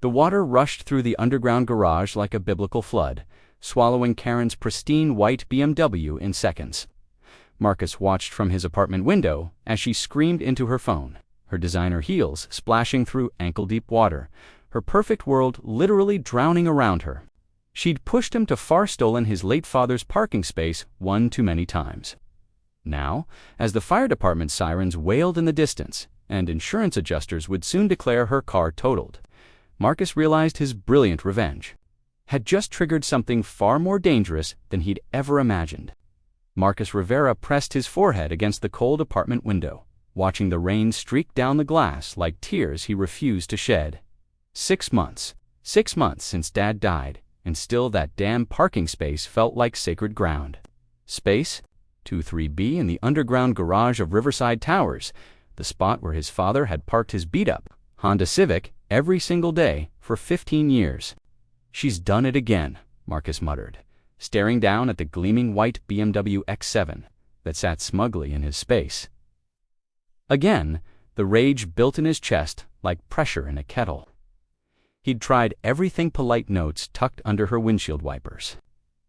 The water rushed through the underground garage like a biblical flood, swallowing Karen's pristine white BMW in seconds. Marcus watched from his apartment window as she screamed into her phone, her designer heels splashing through ankle-deep water, her perfect world literally drowning around her. She'd pushed him to far stolen his late father's parking space one too many times. Now, as the fire department sirens wailed in the distance, and insurance adjusters would soon declare her car totaled, Marcus realized his brilliant revenge had just triggered something far more dangerous than he'd ever imagined. Marcus Rivera pressed his forehead against the cold apartment window, watching the rain streak down the glass like tears he refused to shed. 6 months. 6 months since Dad died, and still that damn parking space felt like sacred ground. Space? 23B in the underground garage of Riverside Towers, the spot where his father had parked his beat-up Honda Civic every single day for 15 years. "She's done it again," Marcus muttered, staring down at the gleaming white BMW X7 that sat smugly in his space. Again, the rage built in his chest like pressure in a kettle. He'd tried everything: polite notes tucked under her windshield wipers,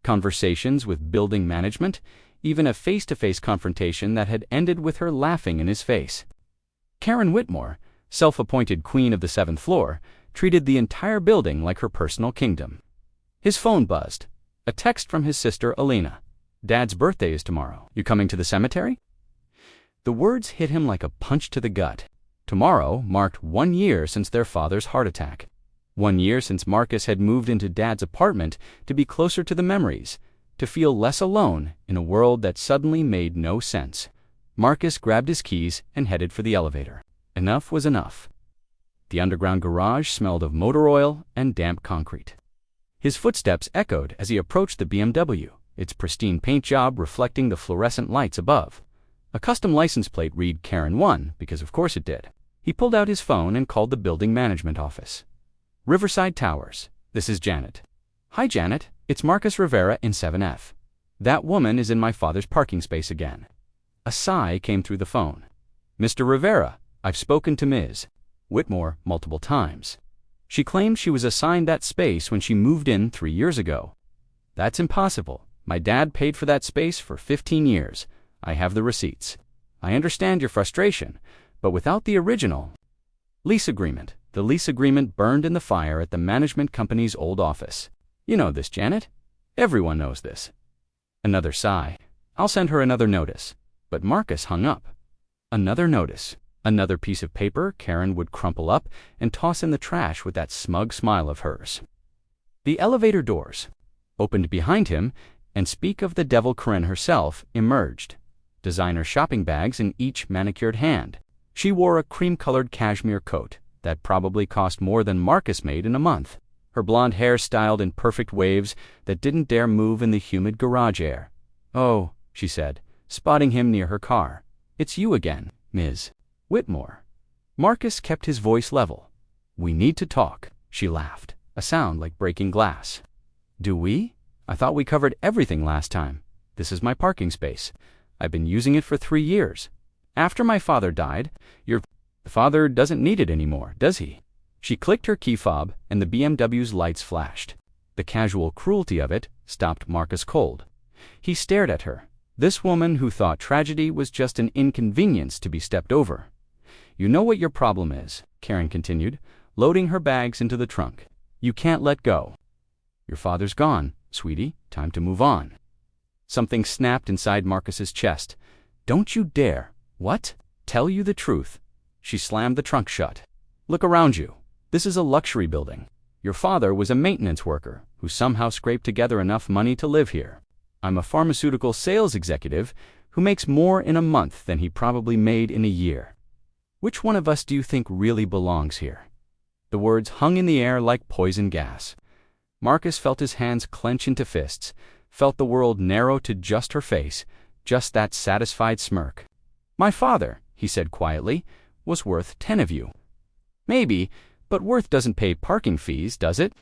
conversations with building management, even a face-to-face confrontation that had ended with her laughing in his face. Karen Whitmore, self-appointed queen of the 7th floor, treated the entire building like her personal kingdom. His phone buzzed. A text from his sister Alina. "Dad's birthday is tomorrow. You coming to the cemetery?" The words hit him like a punch to the gut. Tomorrow marked 1 year since their father's heart attack. 1 year since Marcus had moved into Dad's apartment to be closer to the memories, to feel less alone in a world that suddenly made no sense. Marcus grabbed his keys and headed for the elevator. Enough was enough. The underground garage smelled of motor oil and damp concrete. His footsteps echoed as he approached the BMW, its pristine paint job reflecting the fluorescent lights above. A custom license plate read Karen 1, because of course it did. He pulled out his phone and called the building management office. "Riverside Towers, this is Janet." "Hi, Janet, it's Marcus Rivera in 7F. That woman is in my father's parking space again." A sigh came through the phone. "Mr. Rivera, I've spoken to Ms. Whitmore multiple times. She claims she was assigned that space when she moved in 3 years ago." "That's impossible. My dad paid for that space for 15 years. I have the receipts. I understand your frustration, but without the original lease agreement." The lease agreement burned in the fire at the management company's old office. "You know this, Janet. Everyone knows this." Another sigh. "I'll send her another notice." But Marcus hung up. Another notice. Another piece of paper Karen would crumple up and toss in the trash with that smug smile of hers. The elevator doors opened behind him, and speak of the devil Karen herself emerged, designer shopping bags in each manicured hand. She wore a cream-colored cashmere coat that probably cost more than Marcus made in a month, her blonde hair styled in perfect waves that didn't dare move in the humid garage air. "Oh," she said, spotting him near her car. "It's you again, Ms. Whitmore." Marcus kept his voice level. "We need to talk," she laughed, a sound like breaking glass. "Do we? I thought we covered everything last time. This is my parking space. I've been using it for 3 years. After my father died, your father doesn't need it anymore, does he?" She clicked her key fob, and the BMW's lights flashed. The casual cruelty of it stopped Marcus cold. He stared at her, this woman who thought tragedy was just an inconvenience to be stepped over. "You know what your problem is," Karen continued, loading her bags into the trunk. "You can't let go. Your father's gone, sweetie. Time to move on." Something snapped inside Marcus's chest. "Don't you dare." "What?" "Tell you the truth." She slammed the trunk shut. "Look around you. This is a luxury building. Your father was a maintenance worker who somehow scraped together enough money to live here. I'm a pharmaceutical sales executive who makes more in a month than he probably made in a year. Which one of us do you think really belongs here?" The words hung in the air like poison gas. Marcus felt his hands clench into fists, felt the world narrow to just her face, just that satisfied smirk. "My father," he said quietly, "was worth 10 of you." "Maybe, but worth doesn't pay parking fees, does it?"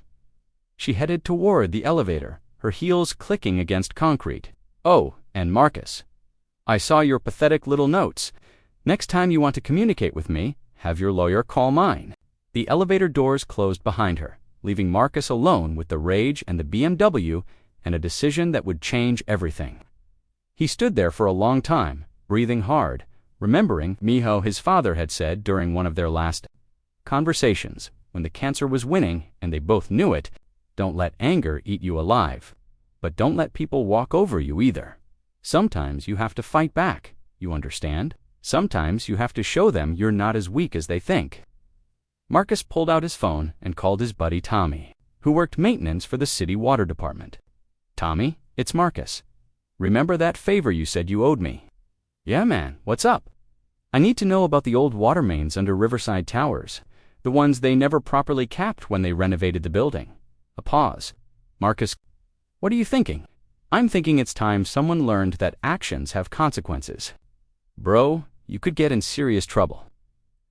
She headed toward the elevator, her heels clicking against concrete. "Oh, and Marcus, I saw your pathetic little notes. Next time you want to communicate with me, have your lawyer call mine." The elevator doors closed behind her, leaving Marcus alone with the rage and the BMW and a decision that would change everything. He stood there for a long time, breathing hard, remembering Miho his father had said during one of their last conversations, when the cancer was winning and they both knew it, "Don't let anger eat you alive. But don't let people walk over you either. Sometimes you have to fight back, you understand? Sometimes you have to show them you're not as weak as they think." Marcus pulled out his phone and called his buddy Tommy, who worked maintenance for the city water department. "Tommy, it's Marcus. Remember that favor you said you owed me?" "Yeah, man, what's up?" "I need to know about the old water mains under Riverside Towers, the ones they never properly capped when they renovated the building." A pause. Marcus, "What are you thinking?" "I'm thinking it's time someone learned that actions have consequences." "Bro, you could get in serious trouble.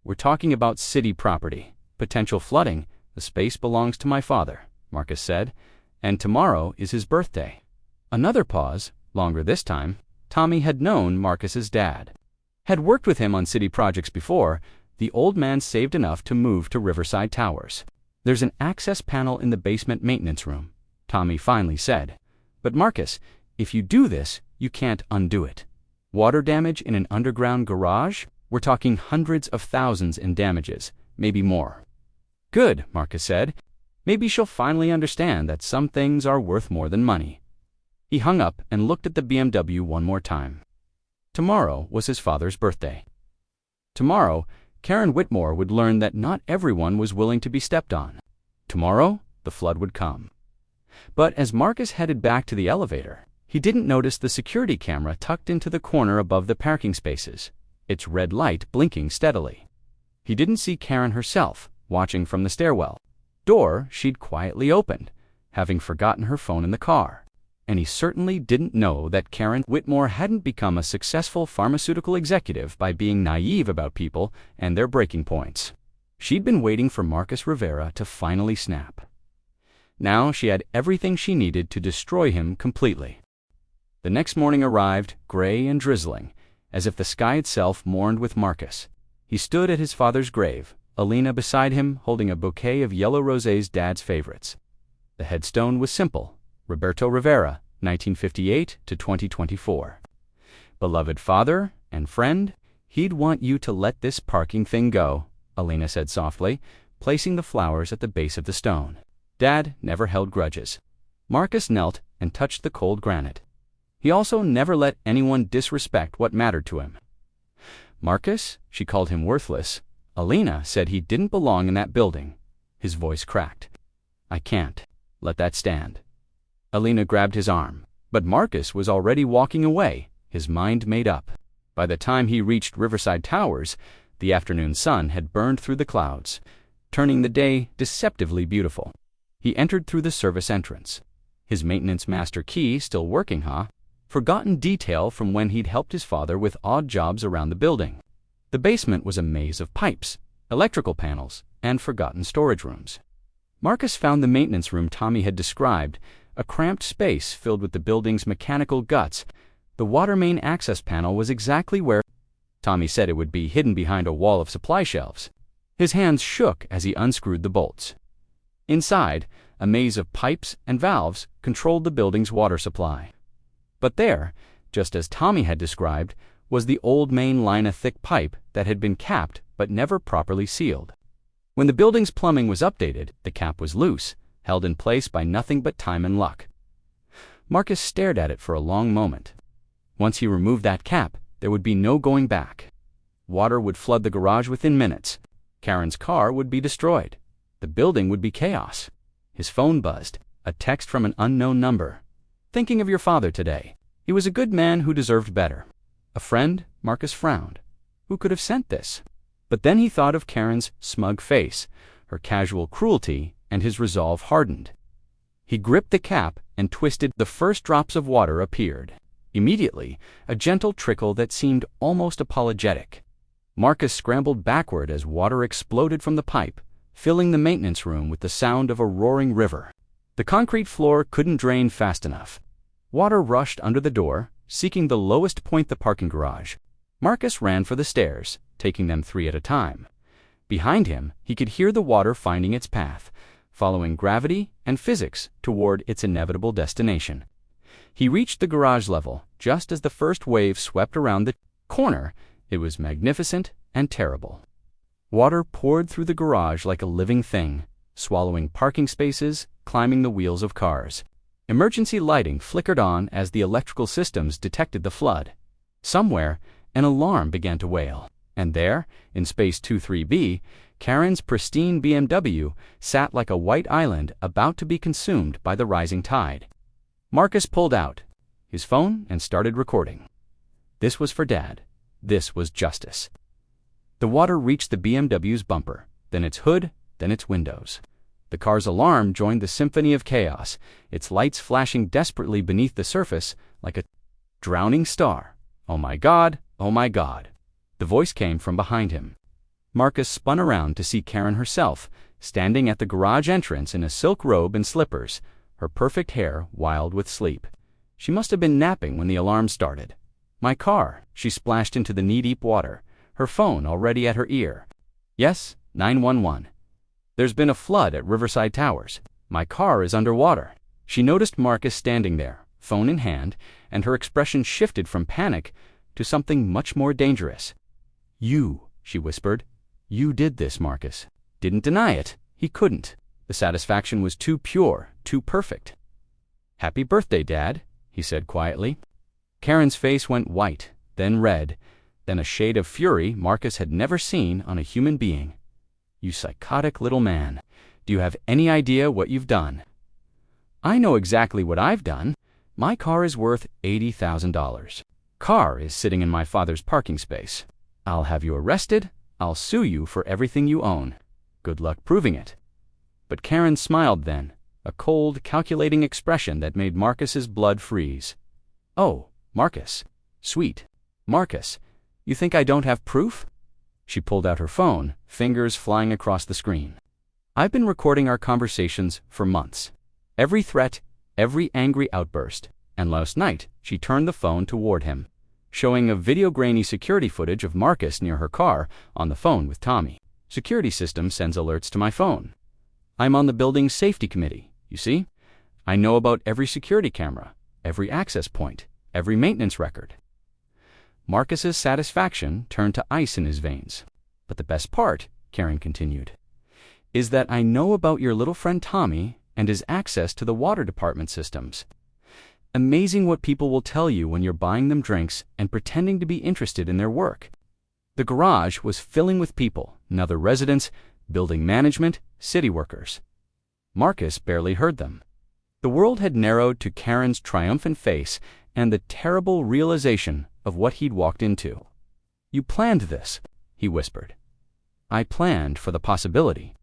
We're talking about city property, potential flooding. The space belongs to my father," Marcus said, "and tomorrow is his birthday." Another pause, longer this time. Tommy had known Marcus's dad. Had worked with him on city projects before. The old man saved enough to move to Riverside Towers. "There's an access panel in the basement maintenance room," Tommy finally said. "But Marcus, if you do this, you can't undo it. Water damage in an underground garage? We're talking hundreds of thousands in damages, maybe more." "Good," Marcus said. "Maybe she'll finally understand that some things are worth more than money." He hung up and looked at the BMW one more time. Tomorrow was his father's birthday. Tomorrow, Karen Whitmore would learn that not everyone was willing to be stepped on. Tomorrow, the flood would come. But as Marcus headed back to the elevator, he didn't notice the security camera tucked into the corner above the parking spaces, its red light blinking steadily. He didn't see Karen herself, watching from the stairwell door she'd quietly opened, having forgotten her phone in the car. And he certainly didn't know that Karen Whitmore hadn't become a successful pharmaceutical executive by being naive about people and their breaking points. She'd been waiting for Marcus Rivera to finally snap. Now she had everything she needed to destroy him completely. The next morning arrived, gray and drizzling, as if the sky itself mourned with Marcus. He stood at his father's grave, Alina beside him holding a bouquet of yellow rosés, Dad's favorites. The headstone was simple: Roberto Rivera, 1958 to 2024. "Beloved father and friend, he'd want you to let this parking thing go," Alina said softly, placing the flowers at the base of the stone. Dad never held grudges. Marcus knelt and touched the cold granite. He also never let anyone disrespect what mattered to him. "Marcus," she called him worthless. Alina said he didn't belong in that building. His voice cracked. "I can't let that stand." Alina grabbed his arm, but Marcus was already walking away, his mind made up. By the time he reached Riverside Towers, the afternoon sun had burned through the clouds, turning the day deceptively beautiful. He entered through the service entrance. His maintenance master key still working, huh? Forgotten detail from when he'd helped his father with odd jobs around the building. The basement was a maze of pipes, electrical panels, and forgotten storage rooms. Marcus found the maintenance room Tommy had described, a cramped space filled with the building's mechanical guts. The water main access panel was exactly where Tommy said it would be, hidden behind a wall of supply shelves. His hands shook as he unscrewed the bolts. Inside, a maze of pipes and valves controlled the building's water supply. But there, just as Tommy had described, was the old main line of thick pipe that had been capped but never properly sealed. When the building's plumbing was updated, the cap was loose, held in place by nothing but time and luck. Marcus stared at it for a long moment. Once he removed that cap, there would be no going back. Water would flood the garage within minutes. Karen's car would be destroyed. The building would be chaos. His phone buzzed, a text from an unknown number. "Thinking of your father today. He was a good man who deserved better." A friend? Marcus frowned. Who could have sent this? But then he thought of Karen's smug face, her casual cruelty, and his resolve hardened. He gripped the cap and twisted. The first drops of water appeared. Immediately, a gentle trickle that seemed almost apologetic. Marcus scrambled backward as water exploded from the pipe, filling the maintenance room with the sound of a roaring river. The concrete floor couldn't drain fast enough. Water rushed under the door, seeking the lowest point, the parking garage. Marcus ran for the stairs, taking them 3 at a time. Behind him, he could hear the water finding its path, following gravity and physics toward its inevitable destination. He reached the garage level just as the first wave swept around the corner. It was magnificent and terrible. Water poured through the garage like a living thing, swallowing parking spaces, climbing the wheels of cars. Emergency lighting flickered on as the electrical systems detected the flood. Somewhere, an alarm began to wail, and there, in space 23B, Karen's pristine BMW sat like a white island about to be consumed by the rising tide. Marcus pulled out his phone and started recording. This was for Dad. This was justice. The water reached the BMW's bumper, then its hood, then its windows. The car's alarm joined the symphony of chaos, its lights flashing desperately beneath the surface like a drowning star. "Oh my God, oh my God." The voice came from behind him. Marcus spun around to see Karen herself, standing at the garage entrance in a silk robe and slippers, her perfect hair wild with sleep. She must have been napping when the alarm started. "My car," she splashed into the knee-deep water, her phone already at her ear. "Yes, 911. There's been a flood at Riverside Towers. My car is underwater." She noticed Marcus standing there, phone in hand, and her expression shifted from panic to something much more dangerous. "You," she whispered. "You did this, Marcus." Didn't deny it. He couldn't. The satisfaction was too pure, too perfect. "Happy birthday, Dad," he said quietly. Karen's face went white, then red, then a shade of fury Marcus had never seen on a human being. "You psychotic little man. Do you have any idea what you've done?" "I know exactly what I've done. My car is worth $80,000. Car is sitting in my father's parking space. I'll have you arrested. I'll sue you for everything you own. Good luck proving it." But Karen smiled then, a cold, calculating expression that made Marcus's blood freeze. "Oh, Marcus. Sweet. Marcus, you think I don't have proof?" She pulled out her phone, fingers flying across the screen. "I've been recording our conversations for months. Every threat, every angry outburst. And last night, she turned the phone toward him, showing a video-grainy security footage of Marcus near her car on the phone with Tommy. Security system sends alerts to my phone. I'm on the building safety committee, you see? I know about every security camera, every access point, every maintenance record." Marcus's satisfaction turned to ice in his veins. "But the best part," Karen continued, "is that I know about your little friend Tommy and his access to the water department systems. Amazing what people will tell you when you're buying them drinks and pretending to be interested in their work." The garage was filling with people, other residents, building management, city workers. Marcus barely heard them. The world had narrowed to Karen's triumphant face and the terrible realization of what he'd walked into. "You planned this," he whispered. "I planned for the possibility.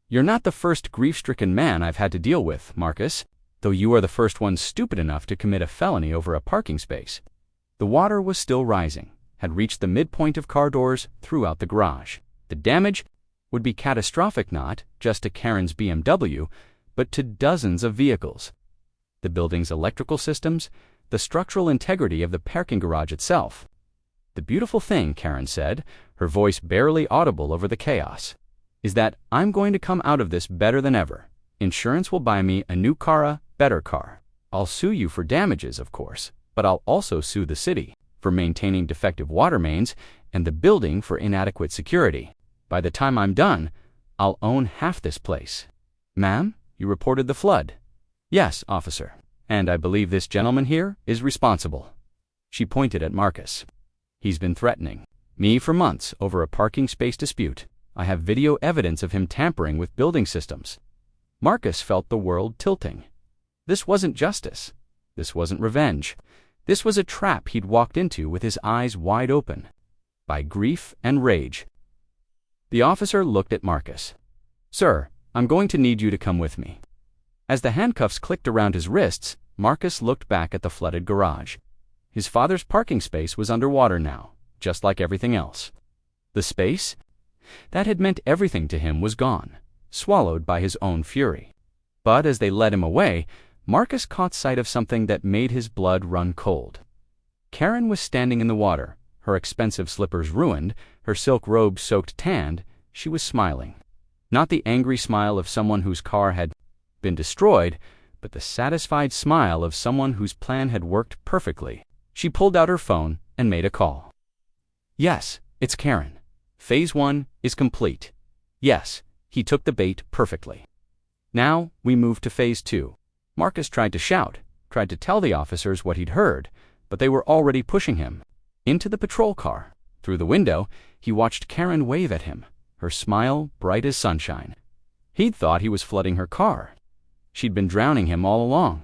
You're not the first grief-stricken man I've had to deal with, Marcus, though you are the first one stupid enough to commit a felony over a parking space." The water was still rising, had reached the midpoint of car doors throughout the garage. The damage would be catastrophic not just to Karen's BMW, but to dozens of vehicles. The building's electrical systems, the structural integrity of the parking garage itself. "The beautiful thing," Karen said, her voice barely audible over the chaos, "is that I'm going to come out of this better than ever. Insurance will buy me a new car, better car. I'll sue you for damages, of course, but I'll also sue the city for maintaining defective water mains and the building for inadequate security. By the time I'm done, I'll own half this place." "Ma'am, you reported the flood." "Yes, officer. And I believe this gentleman here is responsible." She pointed at Marcus. "He's been threatening me for months over a parking space dispute. I have video evidence of him tampering with building systems." Marcus felt the world tilting. This wasn't justice. This wasn't revenge. This was a trap he'd walked into with his eyes wide open, by grief and rage. The officer looked at Marcus. "Sir, I'm going to need you to come with me." As the handcuffs clicked around his wrists, Marcus looked back at the flooded garage. His father's parking space was underwater now, just like everything else. The space that had meant everything to him was gone, swallowed by his own fury. But as they led him away, Marcus caught sight of something that made his blood run cold. Karen was standing in the water, her expensive slippers ruined, her silk robe soaked tanned, She was smiling. Not the angry smile of someone whose car had been destroyed, but the satisfied smile of someone whose plan had worked perfectly. She pulled out her phone and made a call. Yes, it's Karen. Phase 1 is complete. Yes, he took the bait perfectly. Now we move to Phase 2. Marcus tried to shout, tried to tell the officers what he'd heard, but they were already pushing him. Into the patrol car. Through the window, he watched Karen wave at him, her smile bright as sunshine. He'd thought he was flooding her car. She'd been drowning him all along.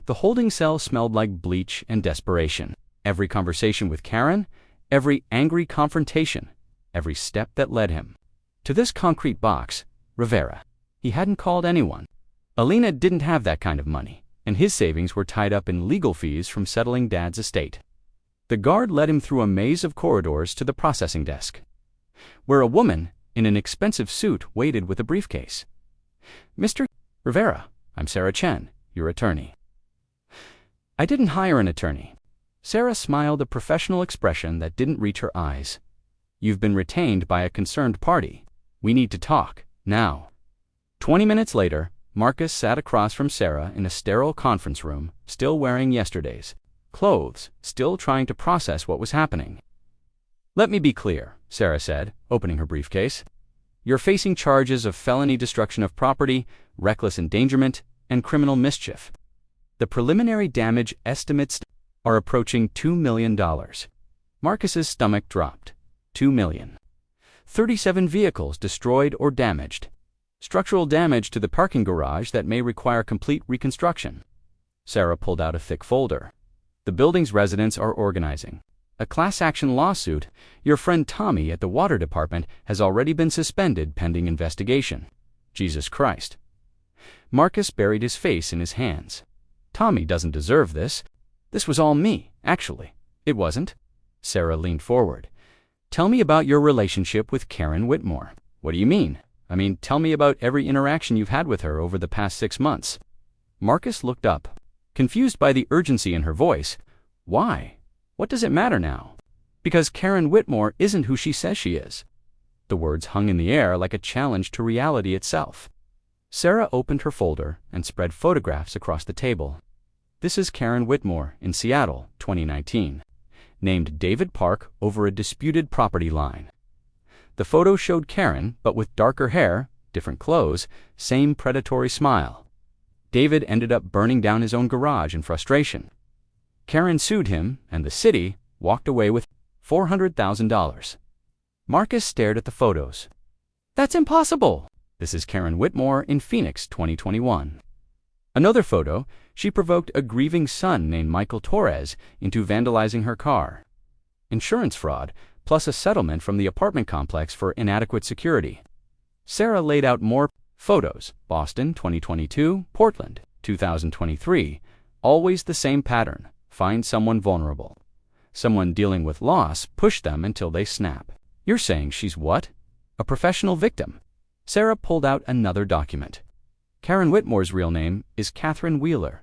The holding cell smelled like bleach and desperation. Every conversation with Karen, every angry confrontation, every step that led him to this concrete box, Rivera. He hadn't called anyone. Alina didn't have that kind of money, and his savings were tied up in legal fees from settling Dad's estate. The guard led him through a maze of corridors to the processing desk, where a woman in an expensive suit waited with a briefcase. Mr. Rivera, I'm Sarah Chen, your attorney. I didn't hire an attorney. Sarah smiled a professional expression that didn't reach her eyes. You've been retained by a concerned party. We need to talk, now. 20 minutes later, Marcus sat across from Sarah in a sterile conference room, still wearing yesterday's clothes, still trying to process what was happening. Let me be clear, Sarah said, opening her briefcase. You're facing charges of felony destruction of property, reckless endangerment, and criminal mischief. The preliminary damage estimates are approaching $2 million. Marcus's stomach dropped. $2 million. 37 vehicles destroyed or damaged. Structural damage to the parking garage that may require complete reconstruction. Sarah pulled out a thick folder. The building's residents are organizing a class action lawsuit. Your friend Tommy at the water department has already been suspended pending investigation. Jesus Christ. Marcus buried his face in his hands. Tommy doesn't deserve this. This was all me, actually. It wasn't. Sarah leaned forward. Tell me about your relationship with Karen Whitmore. What do you mean? Tell me about every interaction you've had with her over the past 6 months. Marcus looked up, confused by the urgency in her voice. Why? What does it matter now? Because Karen Whitmore isn't who she says she is. The words hung in the air like a challenge to reality itself. Sarah opened her folder and spread photographs across the table. This is Karen Whitmore in Seattle, 2019. Named David Park over a disputed property line. The photo showed Karen, but with darker hair, different clothes, same predatory smile. David ended up burning down his own garage in frustration. Karen sued him, and the city walked away with $400,000. Marcus stared at the photos. That's impossible! This is Karen Whitmore in Phoenix, 2021. Another photo, she provoked a grieving son named Michael Torres into vandalizing her car. Insurance fraud, plus a settlement from the apartment complex for inadequate security. Sarah laid out more photos. Boston, 2022, Portland, 2023. Always the same pattern. Find someone vulnerable. Someone dealing with loss, push them until they snap. You're saying she's what? A professional victim. Sarah pulled out another document. Karen Whitmore's real name is Catherine Wheeler.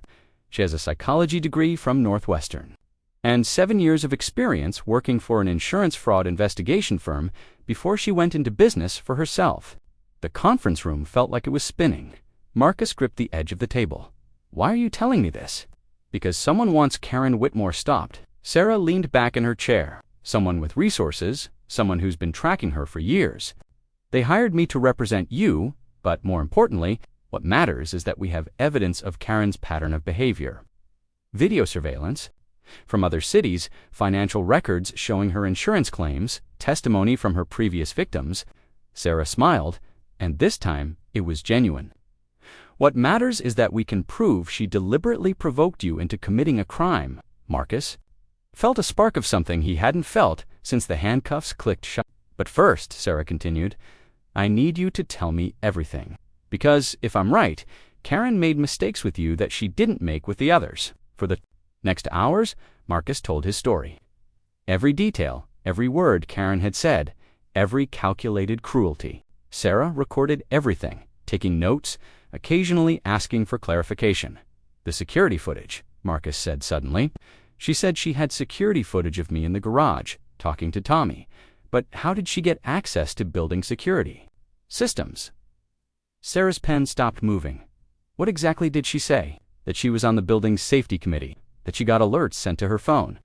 She has a psychology degree from Northwestern and 7 years of experience working for an insurance fraud investigation firm before she went into business for herself. The conference room felt like it was spinning. Marcus gripped the edge of the table. Why are you telling me this? Because someone wants Karen Whitmore stopped. Sarah leaned back in her chair. Someone with resources, someone who's been tracking her for years. They hired me to represent you, but more importantly, what matters is that we have evidence of Karen's pattern of behavior. Video surveillance from other cities, financial records showing her insurance claims, testimony from her previous victims. Sarah smiled, and this time it was genuine. What matters is that we can prove she deliberately provoked you into committing a crime. Marcus felt a spark of something he hadn't felt since the handcuffs clicked shut. But first, Sarah continued, I need you to tell me everything. Because, if I'm right, Karen made mistakes with you that she didn't make with the others. For the next hours, Marcus told his story. Every detail, every word Karen had said, every calculated cruelty. Sarah recorded everything, taking notes, occasionally asking for clarification. The security footage, Marcus said suddenly. She said she had security footage of me in the garage, talking to Tommy. But how did she get access to building security systems? Sarah's pen stopped moving. What exactly did she say? That she was on the building's safety committee, that she got alerts sent to her phone.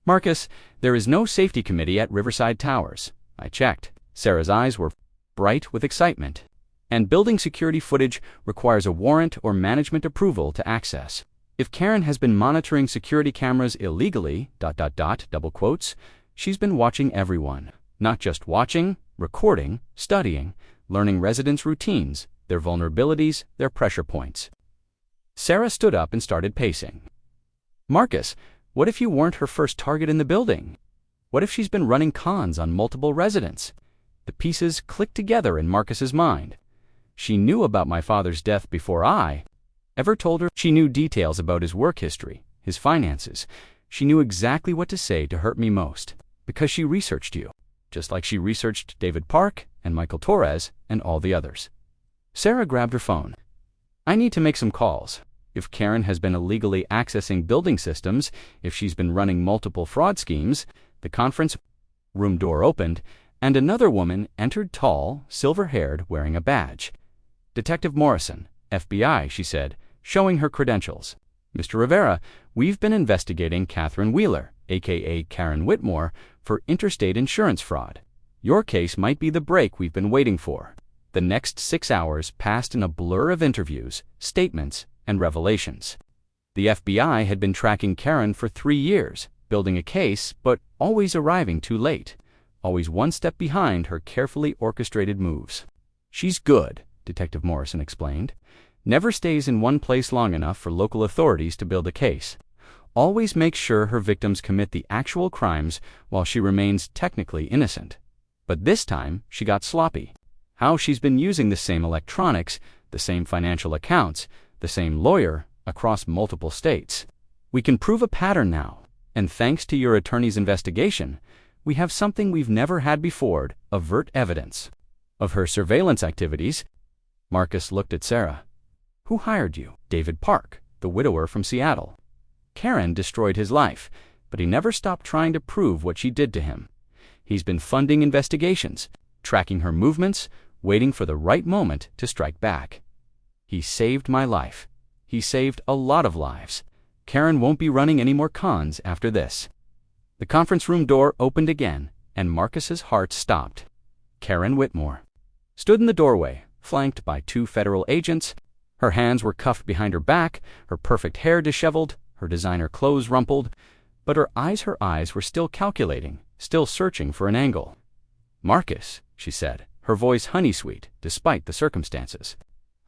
Marcus, there is no safety committee at Riverside Towers. I checked. Sarah's eyes were bright with excitement. And building security footage requires a warrant or management approval to access. If Karen has been monitoring security cameras illegally, ... double quotes, she's been watching everyone. Not just watching, recording, studying, learning residents' routines, their vulnerabilities, their pressure points. Sarah stood up and started pacing. Marcus, what if you weren't her first target in the building? What if she's been running cons on multiple residents? The pieces clicked together in Marcus's mind. She knew about my father's death before I ever told her. She knew details about his work history, his finances. She knew exactly what to say to hurt me most, because she researched you, just like she researched David Park and Michael Torres and all the others. Sarah grabbed her phone. I need to make some calls. If Karen has been illegally accessing building systems, if she's been running multiple fraud schemes. The conference room door opened, and another woman entered, tall, silver-haired, wearing a badge. Detective Morrison, FBI, she said, showing her credentials. Mr. Rivera, we've been investigating Catherine Wheeler, a.k.a. Karen Whitmore, for interstate insurance fraud. Your case might be the break we've been waiting for. The next 6 hours passed in a blur of interviews, statements, and revelations. The FBI had been tracking Karen for 3 years, building a case, but always arriving too late, always one step behind her carefully orchestrated moves. She's good, Detective Morrison explained. Never stays in one place long enough for local authorities to build a case. Always makes sure her victims commit the actual crimes while she remains technically innocent. But this time, she got sloppy. How she's been using the same electronics, the same financial accounts, the same lawyer, across multiple states. We can prove a pattern now, and thanks to your attorney's investigation, we have something we've never had before, overt evidence of her surveillance activities. Marcus looked at Sarah. Who hired you? David Park, the widower from Seattle. Karen destroyed his life, but he never stopped trying to prove what she did to him. He's been funding investigations, tracking her movements, waiting for the right moment to strike back. He saved my life. He saved a lot of lives. Karen won't be running any more cons after this. The conference room door opened again, and Marcus's heart stopped. Karen Whitmore stood in the doorway, flanked by 2 federal agents. Her hands were cuffed behind her back, her perfect hair disheveled, her designer clothes rumpled, but her eyes were still calculating, still searching for an angle. Marcus, she said, her voice honey-sweet, despite the circumstances.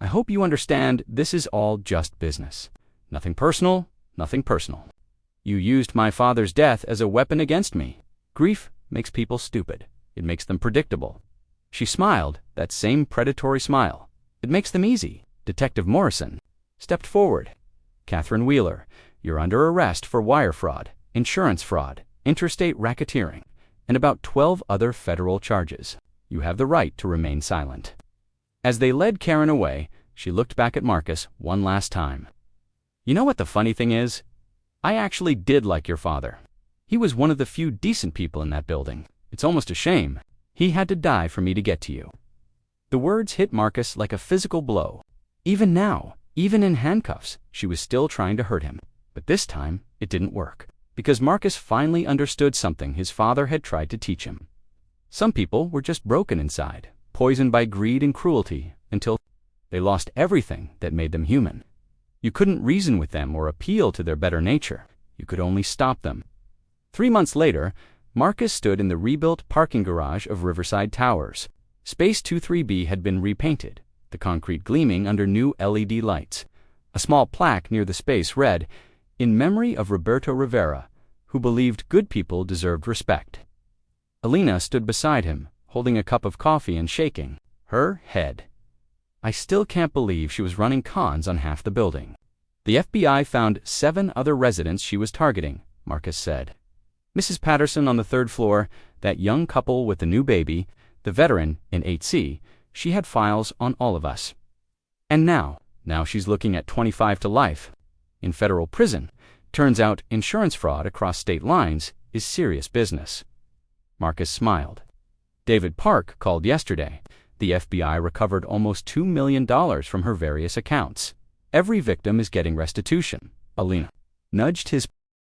I hope you understand this is all just business. Nothing personal, nothing personal. You used my father's death as a weapon against me. Grief makes people stupid. It makes them predictable. She smiled, that same predatory smile. It makes them easy. Detective Morrison stepped forward. Catherine Wheeler, you're under arrest for wire fraud, insurance fraud, interstate racketeering, and about 12 other federal charges. You have the right to remain silent. As they led Karen away, she looked back at Marcus one last time. You know what the funny thing is? I actually did like your father. He was one of the few decent people in that building. It's almost a shame. He had to die for me to get to you. The words hit Marcus like a physical blow. Even now, even in handcuffs, she was still trying to hurt him. But this time, it didn't work, because Marcus finally understood something his father had tried to teach him. Some people were just broken inside, poisoned by greed and cruelty, until they lost everything that made them human. You couldn't reason with them or appeal to their better nature. You could only stop them. 3 months later, Marcus stood in the rebuilt parking garage of Riverside Towers. Space 23B had been repainted, the concrete gleaming under new LED lights. A small plaque near the space read, "In memory of Roberto Rivera, who believed good people deserved respect." Alina stood beside him, holding a cup of coffee and shaking her head. I still can't believe she was running cons on half the building. The FBI found 7 other residents she was targeting, Marcus said. Mrs. Patterson on the 3rd floor, that young couple with the new baby, the veteran in 8C, she had files on all of us. And now she's looking at 25 to life in federal prison. Turns out insurance fraud across state lines is serious business. Marcus smiled. David Park called yesterday. The FBI recovered almost $2 million from her various accounts. Every victim is getting restitution. Alina nudged his